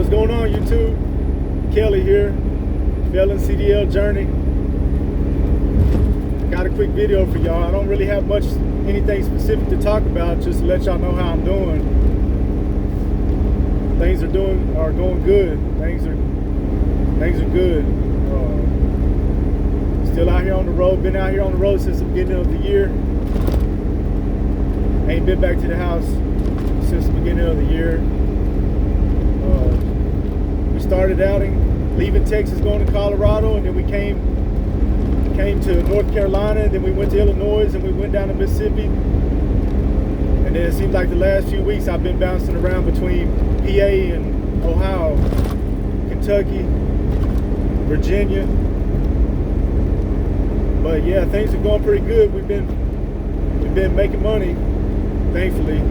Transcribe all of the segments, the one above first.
What's going on, YouTube? Kelly here, Felon CDL Journey. Got a quick video for y'all. I don't really have anything specific to talk about, just to let y'all know how I'm doing. Things are going good. Things are good. Still out here on the road. Been out here on the road since the beginning of the year. Ain't been back to the house since the beginning of the year. We started out leaving Texas, going to Colorado, and then we came to North Carolina, and then we went to Illinois, and we went down to Mississippi. And then it seems like the last few weeks I've been bouncing around between PA and Ohio, Kentucky, Virginia. But yeah, things are going pretty good. We've been making money, thankfully.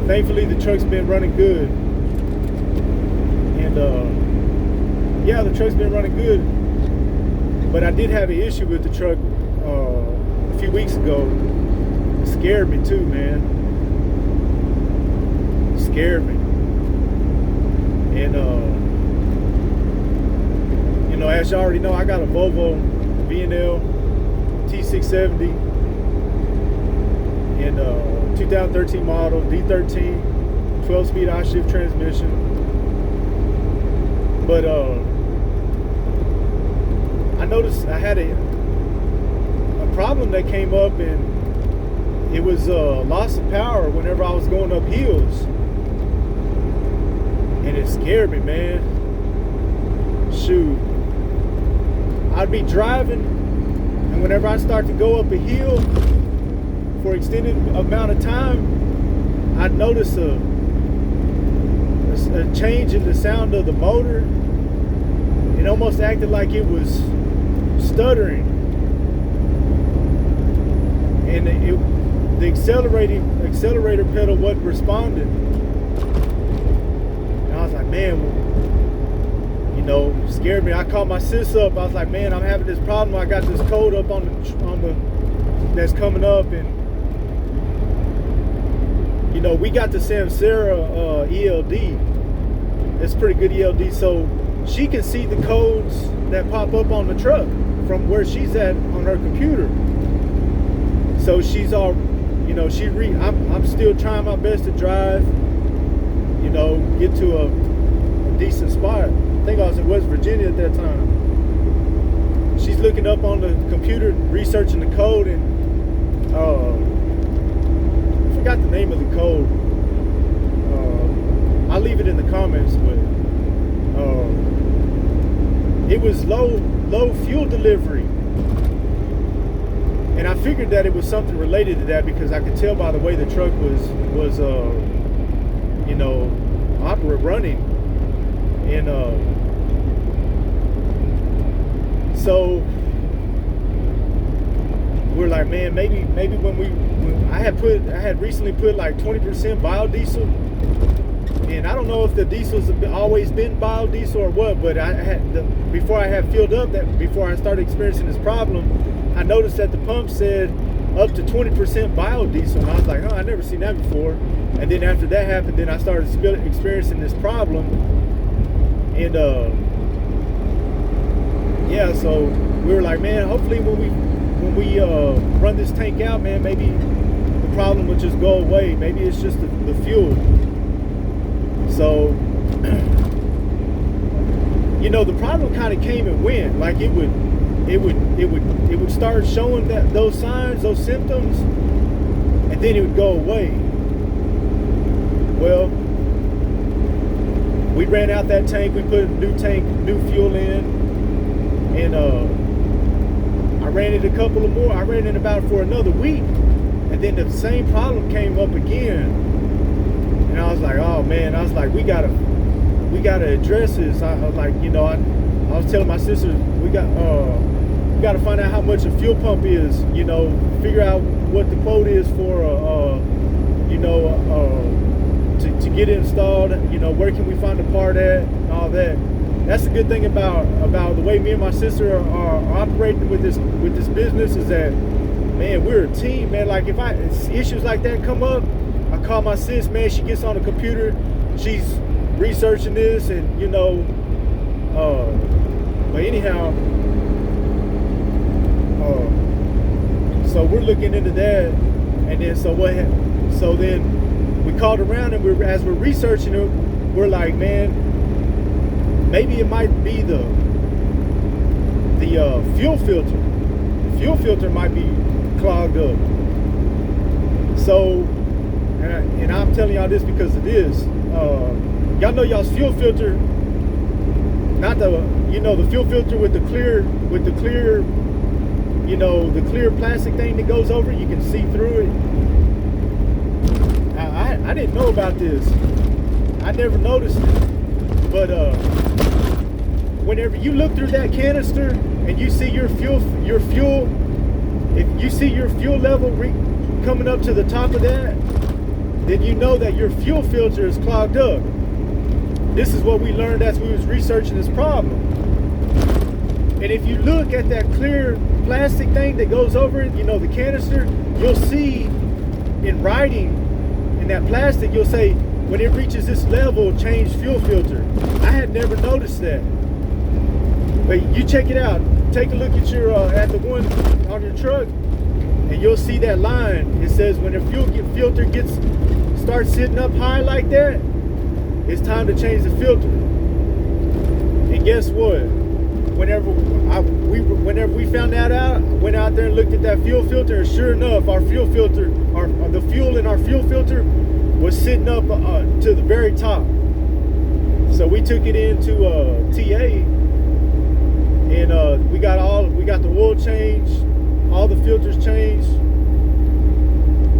Thankfully, the truck's been running good. And yeah, the truck's been running good. But I did have an issue with the truck a few weeks ago. It scared me too, man. It scared me. And you know, as you already know, I got a Volvo V&L T670 and 2013 model D13 12-speed I-shift transmission. But I noticed I had a problem that came up, and it was loss of power whenever I was going up hills, and it scared me, man. Shoot, I'd be driving, and whenever I start to go up a hill for extended amount of time, I'd notice a change in the sound of the motor. It almost acted like it was stuttering, and the accelerator pedal wasn't responding. And I was like, man, you know, scared me. I called my sis up. I was like, man, I'm having this problem. I got this code up on the that's coming up, and you know, we got the Samsara ELD. It's pretty good ELD, so she can see the codes that pop up on the truck from where she's at on her computer. So she's all, you know, I'm still trying my best to drive, you know, get to a decent spot. I think I was in West Virginia at that time. She's looking up on the computer, researching the code, and I forgot the name of the code. I'll leave it in the comments, but it was low fuel delivery, and I figured that it was something related to that because I could tell by the way the truck was you know, running, and so we're like, man, maybe when I had recently put like 20% biodiesel. And I don't know if the diesels have always been biodiesel or what, but before I had filled up, before I started experiencing this problem, I noticed that the pump said up to 20% biodiesel, and I was like, I never seen that before. And then after that happened, then I started experiencing this problem, and yeah, so we were like, man, hopefully when we run this tank out, man, maybe the problem will just go away. Maybe it's just the fuel. So, you know, the problem kind of came and went. Like it would start showing those signs, those symptoms, and then it would go away. Well, we ran out that tank. We put a new fuel in, and I ran it a couple of more. I ran it about for another week, and then the same problem came up again. And I was like, oh man, I was like, we gotta address this. I was like, you know, I was telling my sister, we gotta find out how much a fuel pump is, you know, figure out what the quote is for you know, to get it installed, you know, where can we find the part at, and all that. That's the good thing about the way me and my sister are operating with this business, is that, man, we're a team, man. Like if issues like that come up, I call my sis, man, she gets on the computer, she's researching this, and but anyhow, so we're looking into that, and then so then we called around, and as we're researching it, we're like, man, maybe it might be the fuel filter. The fuel filter might be clogged up. So, and I'm telling y'all this because of this. Y'all know y'all's fuel filter, not the the fuel filter with the clear the clear plastic thing that goes over it. You can see through it. I didn't know about this. I never noticed it. But whenever you look through that canister and you see your fuel, if you see your fuel level coming up to the top of that, then you know that your fuel filter is clogged up. This is what we learned as we was researching this problem. And if you look at that clear plastic thing that goes over it, the canister, you'll see in writing in that plastic, you'll say, when it reaches this level, change fuel filter. I had never noticed that. But you check it out. Take a look at your at the one on your truck, and you'll see that line. It says when the fuel filter starts sitting up high like that, it's time to change the filter. And guess what? Whenever we found that out, I went out there and looked at that fuel filter, and sure enough, our fuel filter, the fuel in our fuel filter was sitting up to the very top. So we took it into TA, and we got the oil changed, all the filters changed,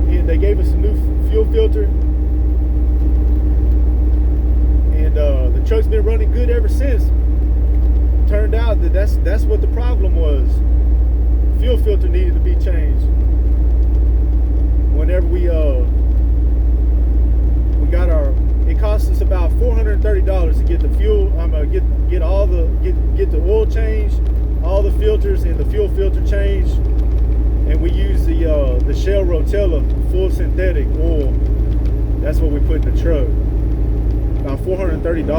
and they gave us a new fuel filter, and the truck's been running good ever since. Turned out that that's what the problem was. Fuel filter needed to be changed. Whenever we got it cost us about $430 to get the fuel. Get the oil changed, all the filters and the fuel filter changed, and we used the Shell Rotella full synthetic oil. That's what we put in the truck. About $430.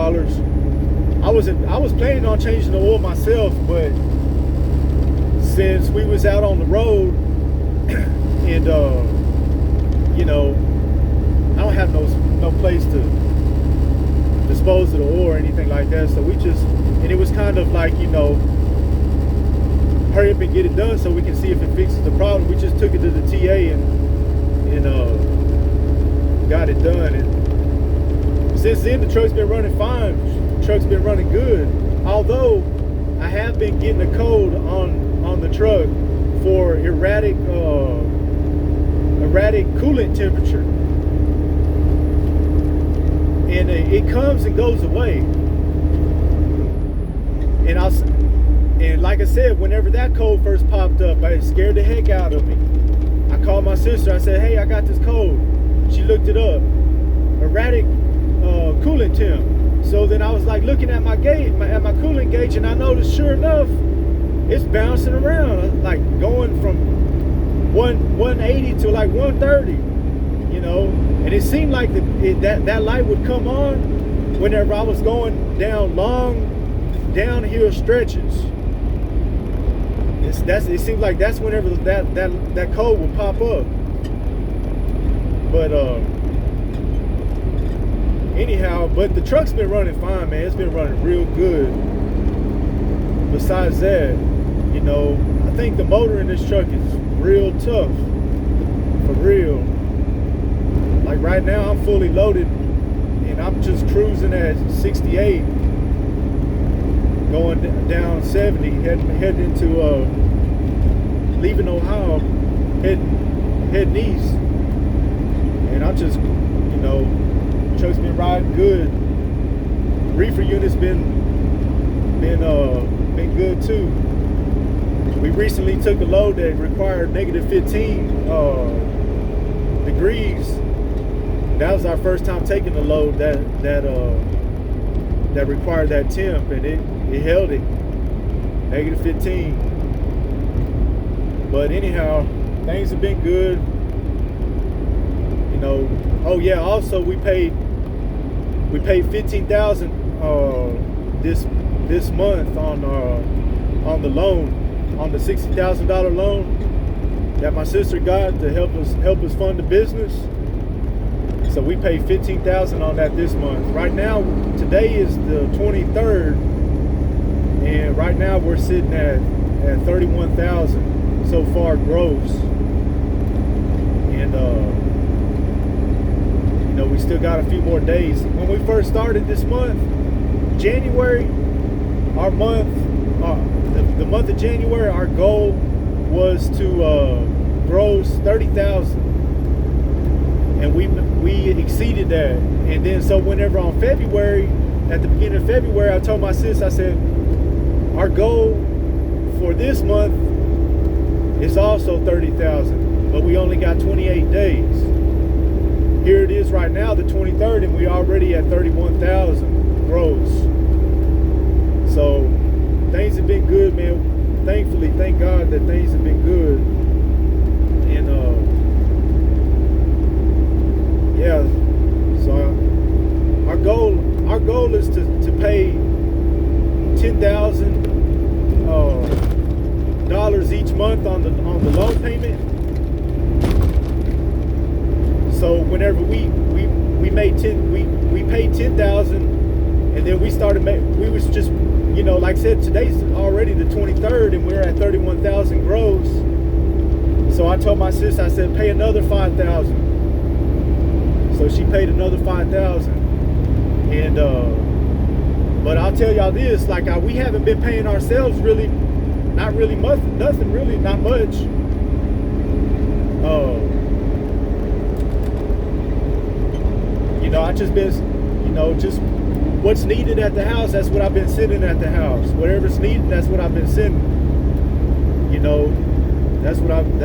I was planning on changing the oil myself, but since we was out on the road and I don't have no place to dispose of the oil or anything like that, so and it was kind of like, hurry up and get it done so we can see if it fixes the problem. We just took it to the TA and got it done, and since then the truck's been running fine. The truck's been running good, although I have been getting a code on the truck for erratic coolant temperature, and it comes and goes away. And like I said, whenever that code first popped up, it scared the heck out of me. I called my sister. I said, hey, I got this code. She looked it up. Erratic coolant temp. So then I was like looking at my gauge, at my coolant gauge, and I noticed, sure enough, it's bouncing around, like going from 180 to like 130, and it seemed like that light would come on whenever I was going down long downhill stretches. It seems like that's whenever that code would pop up. But anyhow, but the truck's been running fine, man. It's been running real good. Besides that, I think the motor in this truck is real tough, for real. Like right now, I'm fully loaded, and I'm just cruising at 68, going down 70, heading into leaving Ohio, heading east, and I'm just, truck's been riding good. Reefer unit's been good too. We recently took a load that required -15 degrees. That was our first time taking a load that required that temp, and it held it, -15. But anyhow, things have been good. Oh yeah, also we paid We paid $15,000 this month on the loan, on the $60,000 loan that my sister got to help us fund the business. So we paid $15,000 on that this month. Right now, today is the 23rd, and right now we're sitting at $31,000 so far gross. And we still got a few more days. When we first started this month, January, our month, the month of January, our goal was to gross 30,000, and we exceeded that. And then so whenever on February, at the beginning of February, I told my sis, I said, our goal for this month is also 30,000, but we only got 28 days. Here it is right now, the 23rd, and we're already at 31,000 gross. So things have been good, man. Thankfully, thank God that things have been good. And yeah, so our goal is to pay $10,000 each month on the loan payment. So whenever we paid $10,000, and then we started we was just, like I said, today's already the 23rd, and we're at 31,000 gross. So I told my sis, I said, pay another $5,000. So she paid another $5,000, and but I'll tell y'all this, like we haven't been paying ourselves really, not really much, nothing really, not much. I just been, just what's needed at the house, that's what I've been sending at the house. Whatever's needed, that's what I've been sending. That's what I've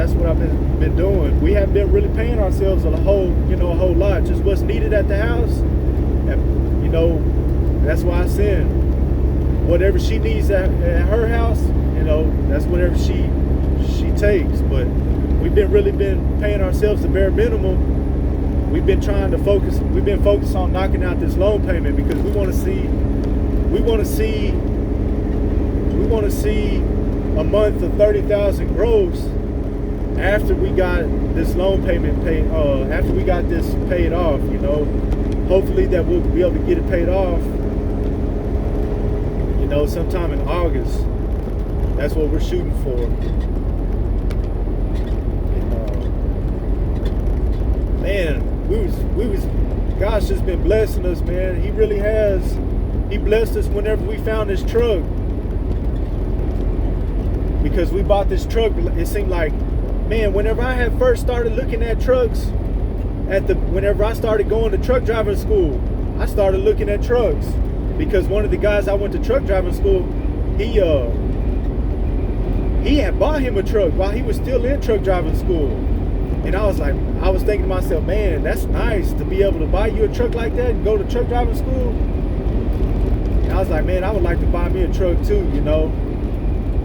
been doing. We haven't been really paying ourselves a whole lot. Just what's needed at the house. And, that's why I send. Whatever she needs at her house, that's whatever she takes. But we've really been paying ourselves the bare minimum. We've been focused on knocking out this loan payment, because we want to see a month of 30,000 gross after we got this loan payment paid, after we got this paid off. Hopefully that we'll be able to get it paid off, sometime in August. That's what we're shooting for. And, man, God's just been blessing us, man. He really has. He blessed us whenever we found this truck. Because we bought this truck, it seemed like, man, whenever I had first started looking at trucks, whenever I started going to truck driving school, I started looking at trucks. Because one of the guys I went to truck driving school, he had bought him a truck while he was still in truck driving school. And I was thinking to myself, man, that's nice to be able to buy you a truck like that and go to truck driving school. And I was like, man, I would like to buy me a truck too,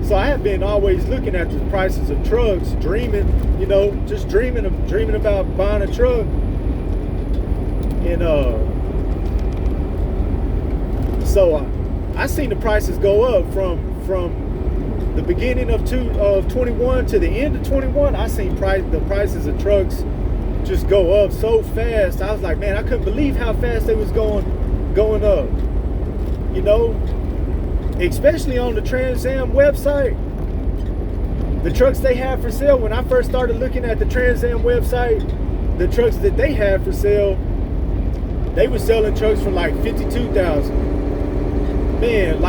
So I have been always looking at the prices of trucks, dreaming, just dreaming about buying a truck. And so I seen the prices go up from the beginning of 21 to the end of 21. I seen the prices of trucks just go up so fast. I was like, man, I couldn't believe how fast they was going up. Especially on the Trans Am website. The trucks they have for sale, when I first started looking at the Trans Am website, the trucks that they had for sale, they were selling trucks for like $52,000. Man,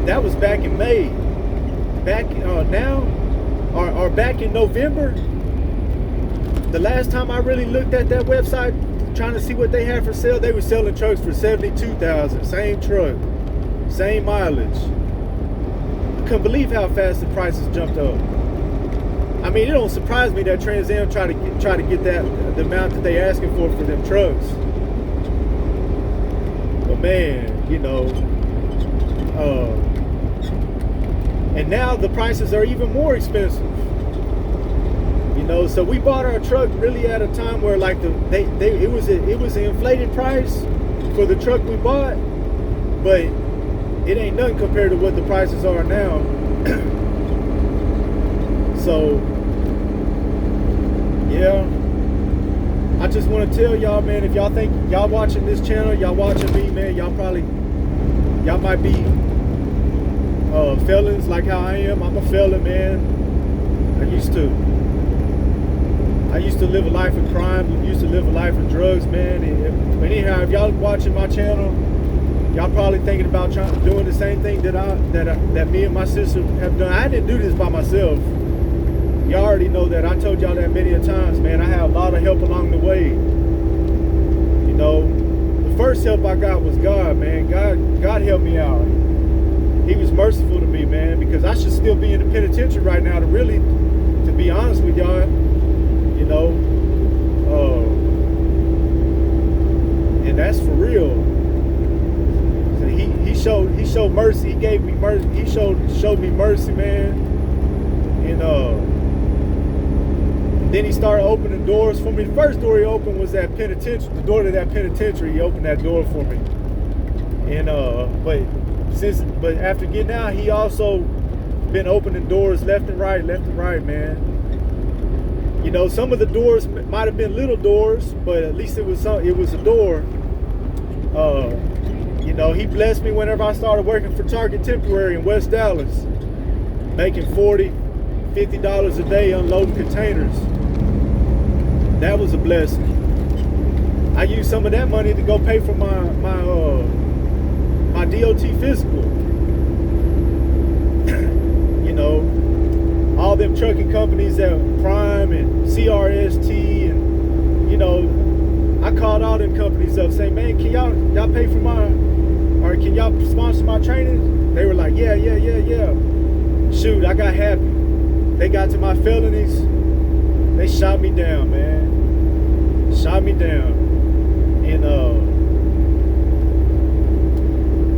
that was back in May. Back now, or back in November, the last time I really looked at that website trying to see what they had for sale, they were selling trucks for $72,000. Same truck, same mileage. I couldn't believe how fast the prices jumped up. I mean, it don't surprise me that Trans Am try to get the amount that they asking for them trucks. But man, and now the prices are even more expensive. So we bought our truck really at a time where like it was an inflated price, for the truck we bought, but it ain't nothing compared to what the prices are now. So yeah, I just want to tell y'all, man, if y'all think y'all watching this channel, y'all watching me, man, y'all might be felons like how I am. I'm a felon, man. I used to live a life of crime. I used to live a life of drugs, man. But anyhow, if y'all watching my channel, y'all probably thinking about doing the same thing that me and my sister have done. I didn't do this by myself. Y'all already know that. I told y'all that many a times, man. I had a lot of help along the way. You know, the first help I got was God, man. God helped me out. He was merciful to me, man, because I should still be in the penitentiary right now, to be honest with y'all, you know. And that's for real. So he showed mercy. He gave me mercy. He showed me mercy, man. And then he started opening doors for me. The first door he opened was that penitentiary. The door to that penitentiary, he opened that door for me. And but after getting out, he also been opening doors left and right, man. You know, some of the doors might have been little doors, but at least it was a door. You know, he blessed me whenever I started working for Target Temporary in West Dallas, making $40, $50 a day unloading containers. That was a blessing. I used some of that money to go pay for my DOT physical. You know, all them trucking companies at Prime and CRST, and you know, I called all them companies up saying, man, can y'all pay for or can y'all sponsor my training? They were like, yeah. Shoot, I got happy. They got to my felonies. They shot me down, man. Shot me down. And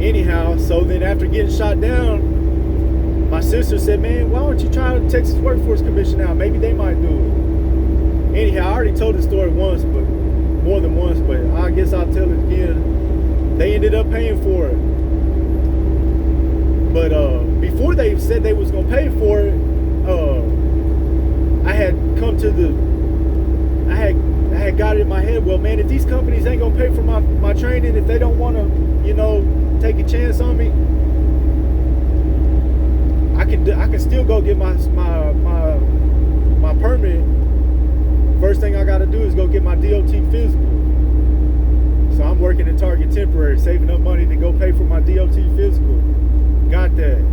anyhow, so then after getting shot down, my sister said, man, why don't you try the Texas Workforce Commission out? Maybe they might do it. Anyhow, I already told the story once, but more than once, but I guess I'll tell it again. They ended up paying for it. But before they said they was gonna pay for it, I had got it in my head, well, man, if these companies ain't gonna pay for my training, if they don't want to, you know, take a chance on me, I can still go get my permit. First thing I got to do is go get my DOT physical. So I'm working at Target Temporary, saving up money to go pay for my DOT physical. Got that.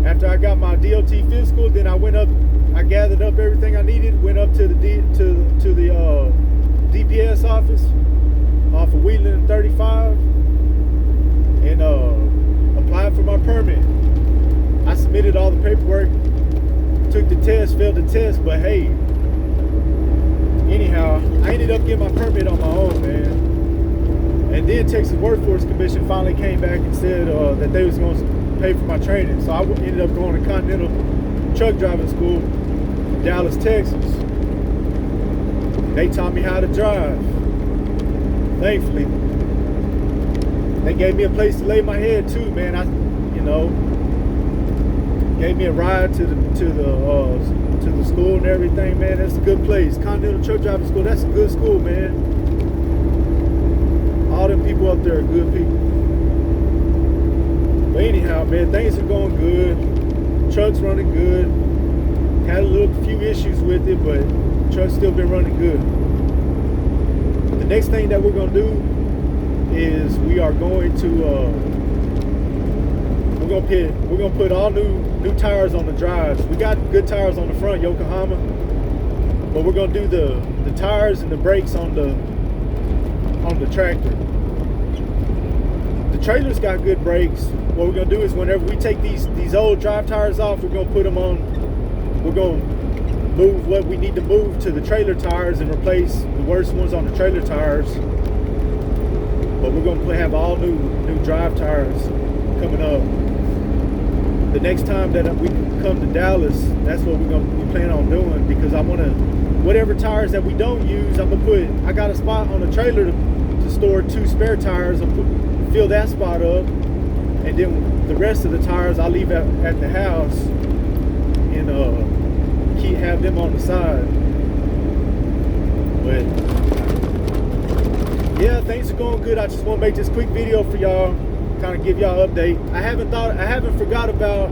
After I got my DOT physical, then I gathered up everything I needed, went up to the DPS office off of Wheatland and 35, and applied for my permit. I submitted all the paperwork, took the test, failed the test, but hey, anyhow, I ended up getting my permit on my own, man. And then Texas Workforce Commission finally came back and said that they was going to pay for my training. So I ended up going to Continental Truck Driving School in Dallas, Texas. They taught me how to drive. Thankfully, they gave me a place to lay my head too, man. Gave me a ride to the school and everything, man. That's a good place. Continental Truck Driving School, that's a good school, man. All them people up there are good people. But anyhow, man, things are going good. Truck's running good. Had a few issues with it, but truck's still been running good. The next thing that we're gonna do is we are going to we're gonna put all new tires on the drives. We got good tires on the front, Yokohama, but we're gonna do the tires and the brakes on the tractor. The trailer's got good brakes. What we're gonna do is whenever we take these old drive tires off, we're gonna put them on. We're gonna move what we need to move to the trailer tires and replace the worst ones on the trailer tires. But we're gonna have all new drive tires coming up. The next time that we come to Dallas, that's what we plan on doing, because I want to, whatever tires that we don't use, I got a spot on the trailer to to store 2 spare tires and fill that spot up, and then the rest of the tires I'll leave at the house and have them on the side. But yeah, things are going good. I just want to make this quick video for y'all, kind of give y'all an update. I haven't forgot about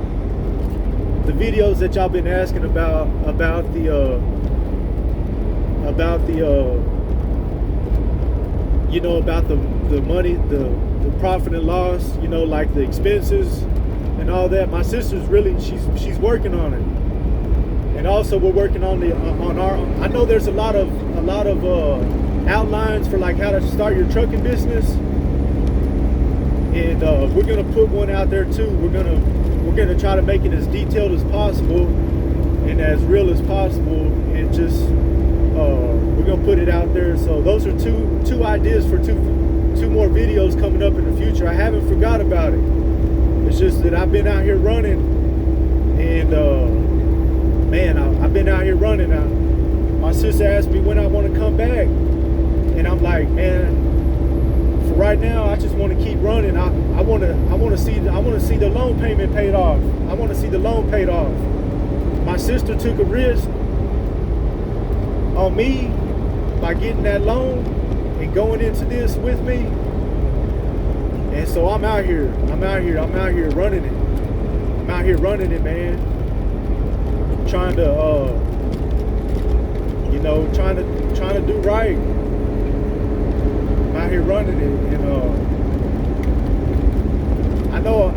the videos that y'all been asking about the you know, about the money, the profit and loss, you know, like the expenses and all that. My sister's really, she's working on it, and also we're working on our. I know there's a lot of outlines for like how to start your trucking business, and we're gonna put one out there too. We're gonna try to make it as detailed as possible and as real as possible, and just we're gonna put it out there. So those are two ideas for two more videos coming up in the future. I haven't forgot about it. It's just that I've been out here running, and man, I've been out here running. My sister asked me when I want to come back, and I'm like, man, for right now, I just want to keep running. I want to see the loan payment paid off. I want to see the loan paid off. My sister took a risk on me by getting that loan and going into this with me, and so I'm out here running it. I'm out here running it, man. Trying to you know, trying to do right. I'm out here running it, and I know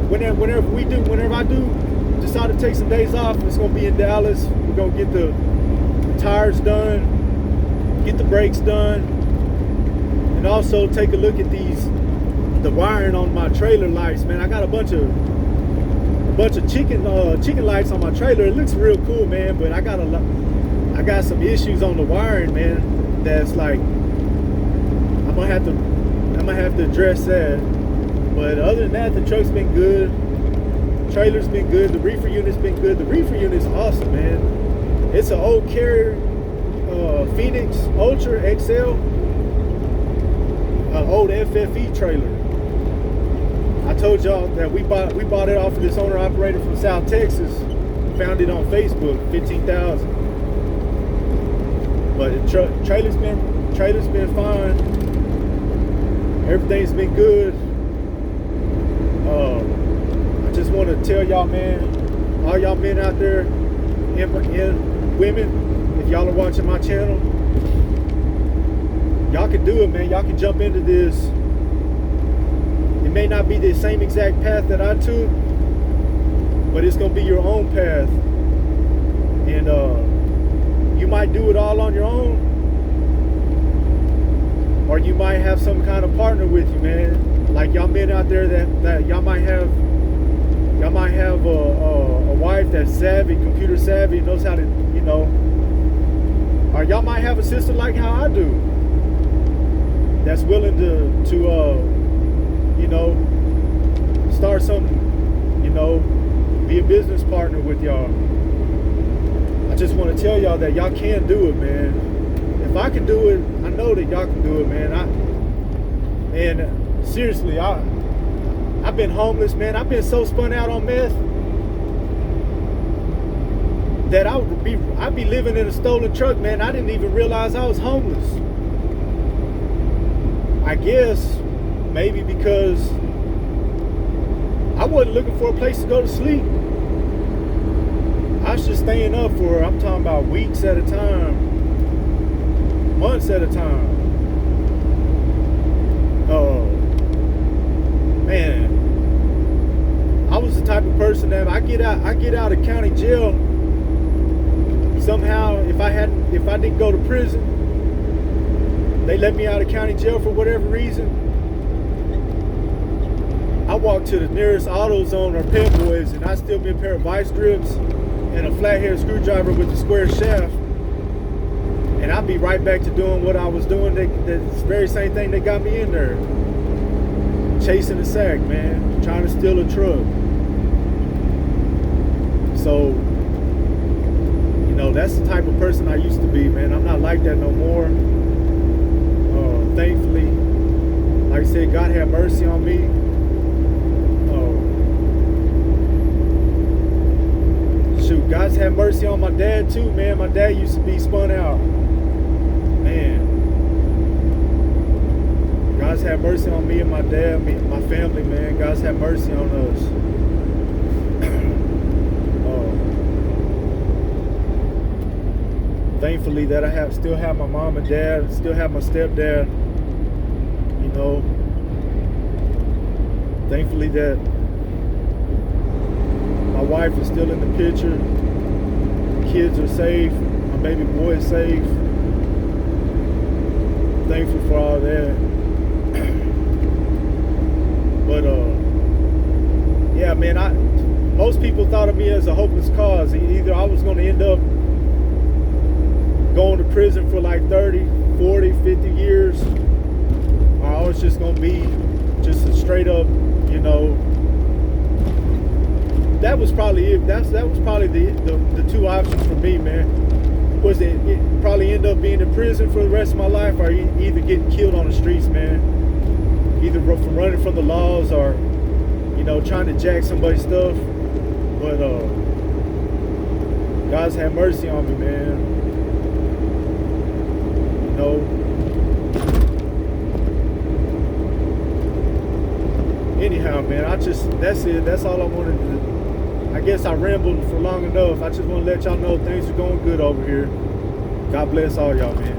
whenever I do decide to take some days off, it's gonna be in Dallas. We're gonna get the tires done, get the brakes done, and also take a look at the wiring on my trailer lights, man. I got a bunch of chicken lights on my trailer. It looks real cool, man, but I got some issues on the wiring, man, that's like I'm gonna have to address that. But other than that, the truck's been good, trailer's been good, the reefer unit's been good. The reefer unit's awesome, man. It's an old Carrier Phoenix Ultra XL, an old FFE trailer. I told y'all that we bought it off of this owner operator from South Texas. Found it on Facebook, $15,000. But the trailer's been fine. Everything's been good. I just want to tell y'all, man, all y'all men out there and women, if y'all are watching my channel, y'all can do it, man. Y'all can jump into this. It may not be the same exact path that I took, but it's gonna be your own path, and you might do it all on your own, or you might have some kind of partner with you, man. Like y'all men out there that y'all might have a wife that's savvy, computer savvy, knows how to, you know, or y'all might have a sister like how I do, that's willing to you know, start something, you know, be a business partner with y'all. I just want to tell y'all that y'all can do it, man. If I can do it, I know that y'all can do it, man. And seriously, I've been homeless, man. I've been so spun out on meth that I'd be living in a stolen truck, man. I didn't even realize I was homeless. I guess maybe because I wasn't looking for a place to go to sleep. I was just staying up for, I'm talking about weeks at a time, months at a time. Man, I was the type of person that I get out of county jail. Somehow, if I didn't go to prison, they let me out of county jail for whatever reason, I walked to the nearest AutoZone or Pep Boys, and I still be a pair of vice grips and a flathead screwdriver with a square shaft, and I'd be right back to doing what I was doing. The very same thing that got me in there, chasing a sack, man, trying to steal a truck. So, you know, that's the type of person I used to be, man. I'm not like that no more. thankfully, like I said, God had mercy on me. Shoot, God's had mercy on my dad too, man. My dad used to be spun out. Man. God's had mercy on me and my dad, me and my family, man. God's had mercy on us. Thankfully that I still have my mom and dad, still have my stepdad. You know. Thankfully that my wife is still in the picture. The kids are safe. My baby boy is safe. Thankful for all that. But yeah, man, most people thought of me as a hopeless cause. Either I was going to end up going to prison for like 30, 40, 50 years, or I was just going to be just a straight up, you know. That was probably it. That was probably the two options for me, man. Was it probably end up being in prison for the rest of my life, or either getting killed on the streets, man. Either from running from the laws, or, you know, trying to jack somebody's stuff. But God's had mercy on me, man. You know. Anyhow, man, that's it. That's all I wanted to do. I guess I rambled for long enough. I just want to let y'all know things are going good over here. God bless all y'all, man.